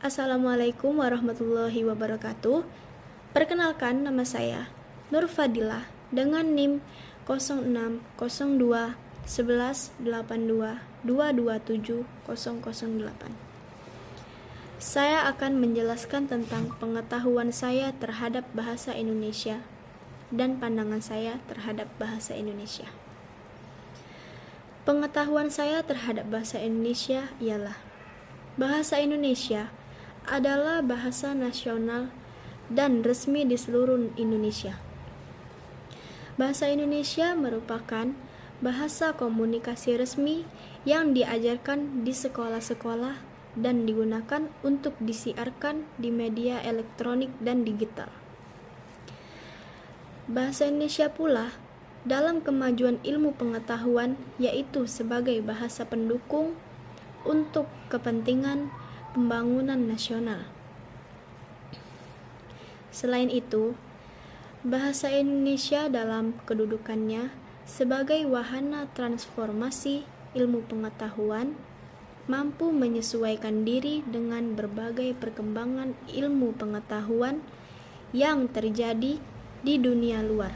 Assalamualaikum warahmatullahi wabarakatuh. Perkenalkan, nama saya Nur Fadilah dengan NIM 0602 11 82 227 008. Saya akan menjelaskan tentang pengetahuan saya terhadap bahasa Indonesia dan pandangan saya terhadap bahasa Indonesia. Pengetahuan saya terhadap bahasa Indonesia ialah bahasa Indonesia adalah bahasa nasional dan resmi di seluruh Indonesia. Bahasa Indonesia merupakan bahasa komunikasi resmi yang diajarkan di sekolah-sekolah dan digunakan untuk disiarkan di media elektronik dan digital. Bahasa Indonesia pula dalam kemajuan ilmu pengetahuan yaitu sebagai bahasa pendukung untuk kepentingan pembangunan nasional. Selain itu, bahasa Indonesia dalam kedudukannya sebagai wahana transformasi ilmu pengetahuan mampu menyesuaikan diri dengan berbagai perkembangan ilmu pengetahuan yang terjadi di dunia luar.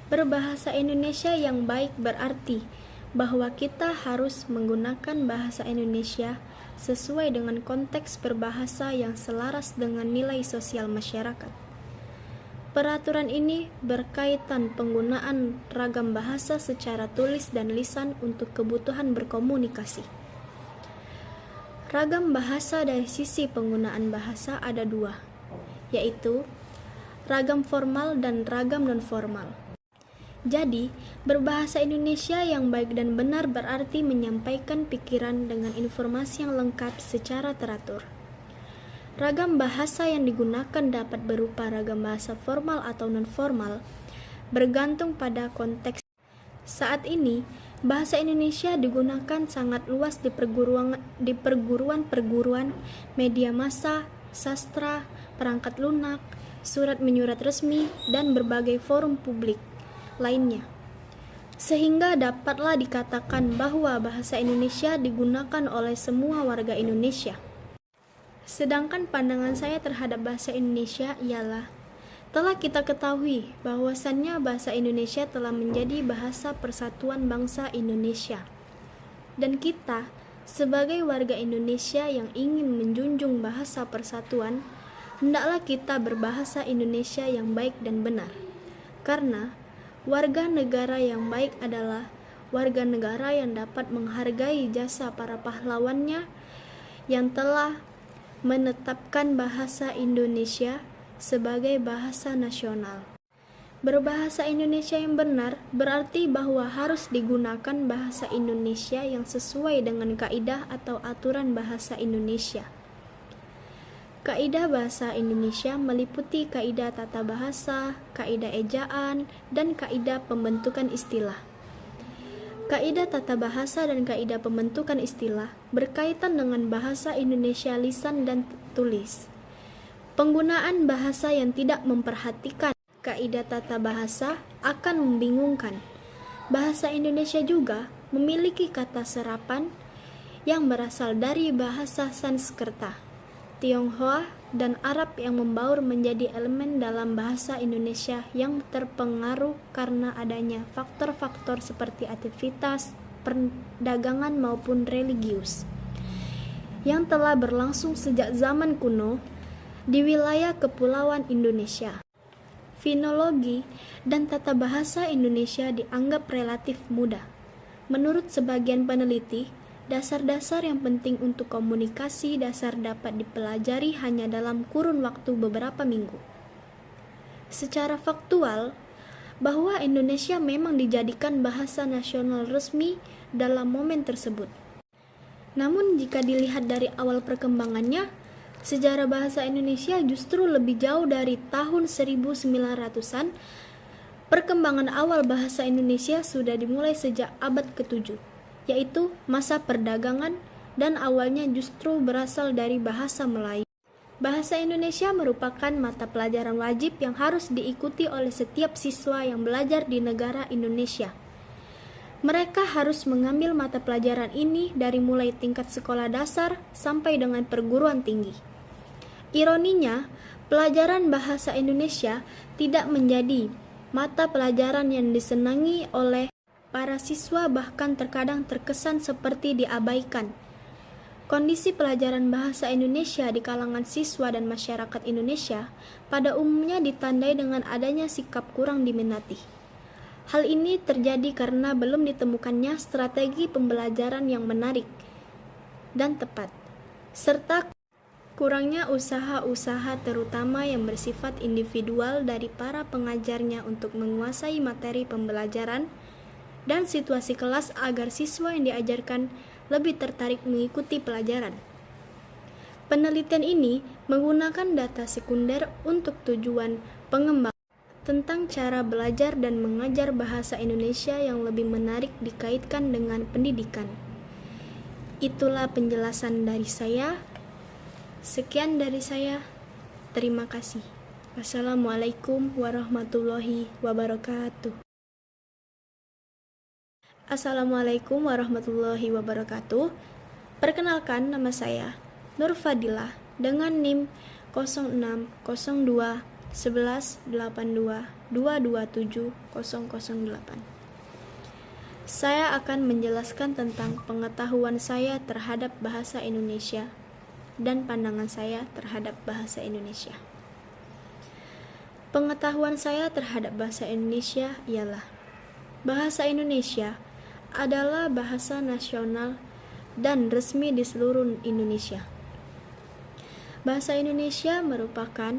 Berbahasa Indonesia yang baik berarti bahwa kita harus menggunakan bahasa Indonesia sesuai dengan konteks berbahasa yang selaras dengan nilai sosial masyarakat. Peraturan ini berkaitan penggunaan ragam bahasa secara tulis dan lisan untuk kebutuhan berkomunikasi. Ragam bahasa dari sisi penggunaan bahasa ada dua, yaitu ragam formal dan ragam non-formal. Jadi, berbahasa Indonesia yang baik dan benar berarti menyampaikan pikiran dengan informasi yang lengkap secara teratur. Ragam bahasa yang digunakan dapat berupa ragam bahasa formal atau non-formal, bergantung pada konteks. Saat ini, bahasa Indonesia digunakan sangat luas di perguruan-perguruan, media massa, sastra, perangkat lunak, surat menyurat resmi, dan berbagai forum publik lainnya, sehingga dapatlah dikatakan bahwa bahasa Indonesia digunakan oleh semua warga Indonesia. Sedangkan pandangan saya terhadap bahasa Indonesia ialah telah kita ketahui bahwasannya bahasa Indonesia telah menjadi bahasa persatuan bangsa Indonesia, dan kita sebagai warga Indonesia yang ingin menjunjung bahasa persatuan, hendaklah kita berbahasa Indonesia yang baik dan benar, karena warga negara yang baik adalah warga negara yang dapat menghargai jasa para pahlawannya yang telah menetapkan bahasa Indonesia sebagai bahasa nasional. Berbahasa Indonesia yang benar berarti bahwa harus digunakan bahasa Indonesia yang sesuai dengan kaidah atau aturan bahasa Indonesia. Kaidah bahasa Indonesia meliputi kaidah tata bahasa, kaidah ejaan, dan kaidah pembentukan istilah. Kaidah tata bahasa dan kaidah pembentukan istilah berkaitan dengan bahasa Indonesia lisan dan tulis. Penggunaan bahasa yang tidak memperhatikan kaidah tata bahasa akan membingungkan. Bahasa Indonesia juga memiliki kata serapan yang berasal dari bahasa Sanskerta, Tionghoa, dan Arab yang membaur menjadi elemen dalam bahasa Indonesia yang terpengaruh karena adanya faktor-faktor seperti aktivitas, perdagangan maupun religius yang telah berlangsung sejak zaman kuno di wilayah kepulauan Indonesia. Fonologi dan tata bahasa Indonesia dianggap relatif mudah. Menurut sebagian peneliti, dasar-dasar yang penting untuk komunikasi dasar dapat dipelajari hanya dalam kurun waktu beberapa minggu. Secara faktual, bahwa Indonesia memang dijadikan bahasa nasional resmi dalam momen tersebut. Namun jika dilihat dari awal perkembangannya, sejarah bahasa Indonesia justru lebih jauh dari tahun 1900-an. Perkembangan awal bahasa Indonesia sudah dimulai sejak abad ke-7. Yaitu masa perdagangan, dan awalnya justru berasal dari bahasa Melayu. Bahasa Indonesia merupakan mata pelajaran wajib yang harus diikuti oleh setiap siswa yang belajar di negara Indonesia. Mereka harus mengambil mata pelajaran ini dari mulai tingkat sekolah dasar sampai dengan perguruan tinggi. Ironinya, pelajaran bahasa Indonesia tidak menjadi mata pelajaran yang disenangi oleh para siswa, bahkan terkadang terkesan seperti diabaikan. Kondisi pelajaran bahasa Indonesia di kalangan siswa dan masyarakat Indonesia pada umumnya ditandai dengan adanya sikap kurang diminati. Hal ini terjadi karena belum ditemukannya strategi pembelajaran yang menarik dan tepat, serta kurangnya usaha-usaha terutama yang bersifat individual dari para pengajarnya untuk menguasai materi pembelajaran dan situasi kelas agar siswa yang diajarkan lebih tertarik mengikuti pelajaran. Penelitian ini menggunakan data sekunder untuk tujuan pengembangan tentang cara belajar dan mengajar bahasa Indonesia yang lebih menarik dikaitkan dengan pendidikan. Itulah penjelasan dari saya. Sekian dari saya. Terima kasih. Wassalamualaikum warahmatullahi wabarakatuh. Assalamualaikum warahmatullahi wabarakatuh. Perkenalkan, nama saya Nur Fadilah dengan NIM 0602 11 82 227 008. Saya akan menjelaskan tentang pengetahuan saya terhadap bahasa Indonesia dan pandangan saya terhadap bahasa Indonesia. Pengetahuan saya terhadap bahasa Indonesia ialah bahasa Indonesia adalah bahasa nasional dan resmi di seluruh Indonesia. Bahasa Indonesia merupakan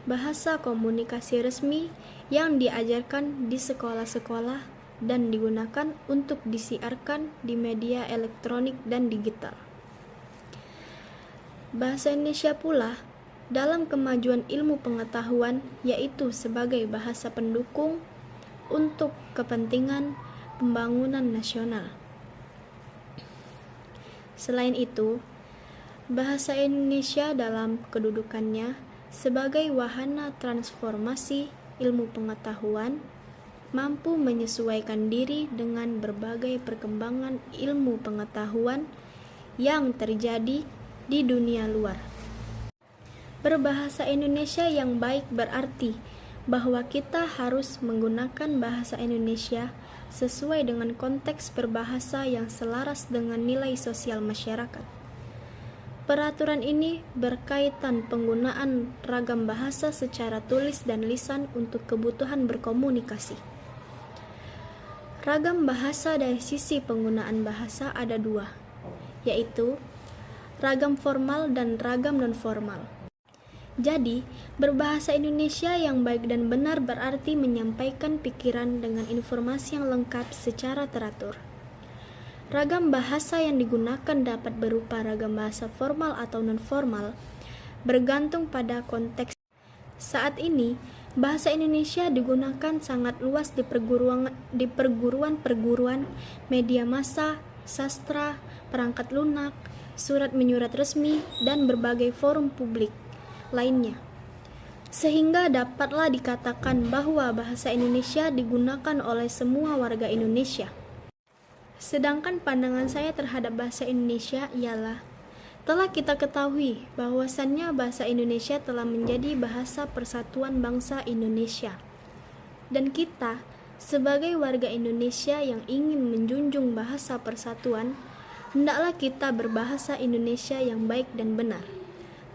bahasa komunikasi resmi yang diajarkan di sekolah-sekolah dan digunakan untuk disiarkan di media elektronik dan digital. Bahasa Indonesia pula dalam kemajuan ilmu pengetahuan, yaitu sebagai bahasa pendukung untuk kepentingan pembangunan nasional. Selain itu, bahasa Indonesia dalam kedudukannya sebagai wahana transformasi ilmu pengetahuan mampu menyesuaikan diri dengan berbagai perkembangan ilmu pengetahuan yang terjadi di dunia luar. Berbahasa Indonesia yang baik berarti bahwa kita harus menggunakan bahasa Indonesia sesuai dengan konteks berbahasa yang selaras dengan nilai sosial masyarakat. Peraturan ini berkaitan penggunaan ragam bahasa secara tulis dan lisan untuk kebutuhan berkomunikasi. Ragam bahasa dari sisi penggunaan bahasa ada dua, yaitu ragam formal dan ragam non-formal. Jadi, berbahasa Indonesia yang baik dan benar berarti menyampaikan pikiran dengan informasi yang lengkap secara teratur. Ragam bahasa yang digunakan dapat berupa ragam bahasa formal atau non-formal, bergantung pada konteks. Saat ini, bahasa Indonesia digunakan sangat luas di perguruan-perguruan, media massa, sastra, perangkat lunak, surat menyurat resmi, dan berbagai forum publik lainnya. Sehingga dapatlah dikatakan bahwa bahasa Indonesia digunakan oleh semua warga Indonesia. Sedangkan pandangan saya terhadap bahasa Indonesia ialah telah kita ketahui bahwasannya bahasa Indonesia telah menjadi bahasa persatuan bangsa Indonesia. Dan kita sebagai warga Indonesia yang ingin menjunjung bahasa persatuan, hendaklah kita berbahasa Indonesia yang baik dan benar.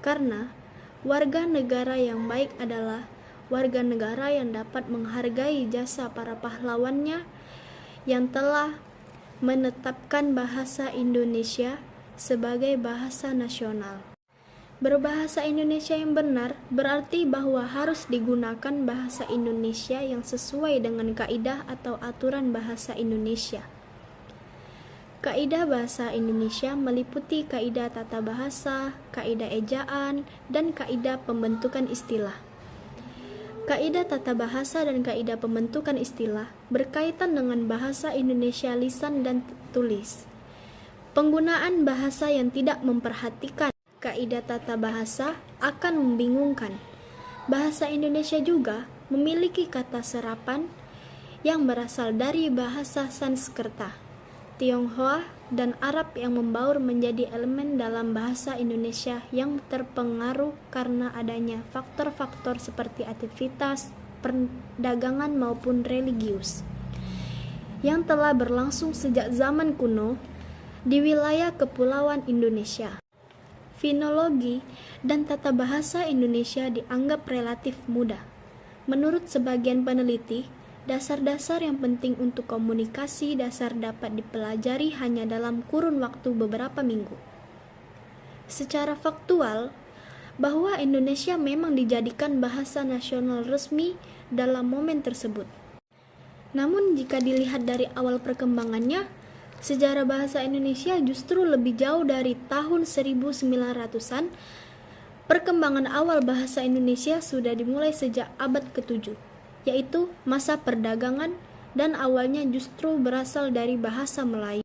Karena warga negara yang baik adalah warga negara yang dapat menghargai jasa para pahlawannya yang telah menetapkan bahasa Indonesia sebagai bahasa nasional. Berbahasa Indonesia yang benar berarti bahwa harus digunakan bahasa Indonesia yang sesuai dengan kaidah atau aturan bahasa Indonesia. Kaidah bahasa Indonesia meliputi kaidah tata bahasa, kaidah ejaan, dan kaidah pembentukan istilah. Kaidah tata bahasa dan kaidah pembentukan istilah berkaitan dengan bahasa Indonesia lisan dan tulis. Penggunaan bahasa yang tidak memperhatikan kaidah tata bahasa akan membingungkan. Bahasa Indonesia juga memiliki kata serapan yang berasal dari bahasa Sanskerta, Tionghoa, dan Arab yang membaur menjadi elemen dalam bahasa Indonesia yang terpengaruh karena adanya faktor-faktor seperti aktivitas perdagangan maupun religius yang telah berlangsung sejak zaman kuno di wilayah kepulauan Indonesia. Fonologi dan tata bahasa Indonesia dianggap relatif mudah. Menurut sebagian peneliti, dasar-dasar yang penting untuk komunikasi dasar dapat dipelajari hanya dalam kurun waktu beberapa minggu. Secara faktual, bahwa Indonesia memang dijadikan bahasa nasional resmi dalam momen tersebut. Namun jika dilihat dari awal perkembangannya, sejarah bahasa Indonesia justru lebih jauh dari tahun 1900-an. Perkembangan awal bahasa Indonesia sudah dimulai sejak abad ke-7, yaitu masa perdagangan, dan awalnya justru berasal dari bahasa Melayu.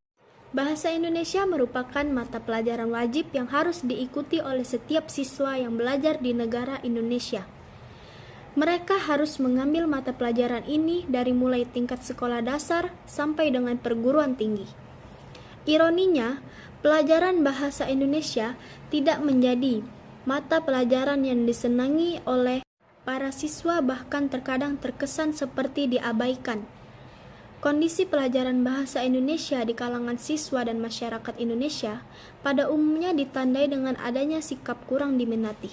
Bahasa Indonesia merupakan mata pelajaran wajib yang harus diikuti oleh setiap siswa yang belajar di negara Indonesia. Mereka harus mengambil mata pelajaran ini dari mulai tingkat sekolah dasar sampai dengan perguruan tinggi. Ironinya, pelajaran bahasa Indonesia tidak menjadi mata pelajaran yang disenangi oleh para siswa, bahkan terkadang terkesan seperti diabaikan. Kondisi pelajaran bahasa Indonesia di kalangan siswa dan masyarakat Indonesia pada umumnya ditandai dengan adanya sikap kurang diminati.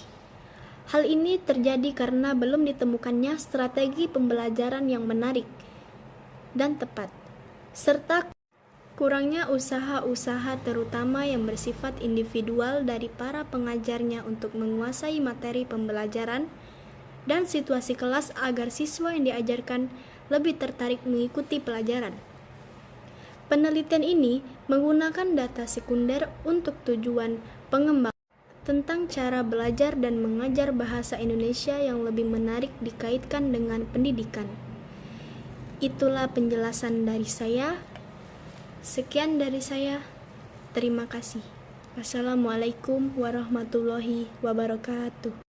Hal ini terjadi karena belum ditemukannya strategi pembelajaran yang menarik dan tepat, serta kurangnya usaha-usaha terutama yang bersifat individual dari para pengajarnya untuk menguasai materi pembelajaran dan situasi kelas agar siswa yang diajarkan lebih tertarik mengikuti pelajaran. Penelitian ini menggunakan data sekunder untuk tujuan pengembangan tentang cara belajar dan mengajar bahasa Indonesia yang lebih menarik dikaitkan dengan pendidikan. Itulah penjelasan dari saya. Sekian dari saya. Terima kasih. Wassalamualaikum warahmatullahi wabarakatuh.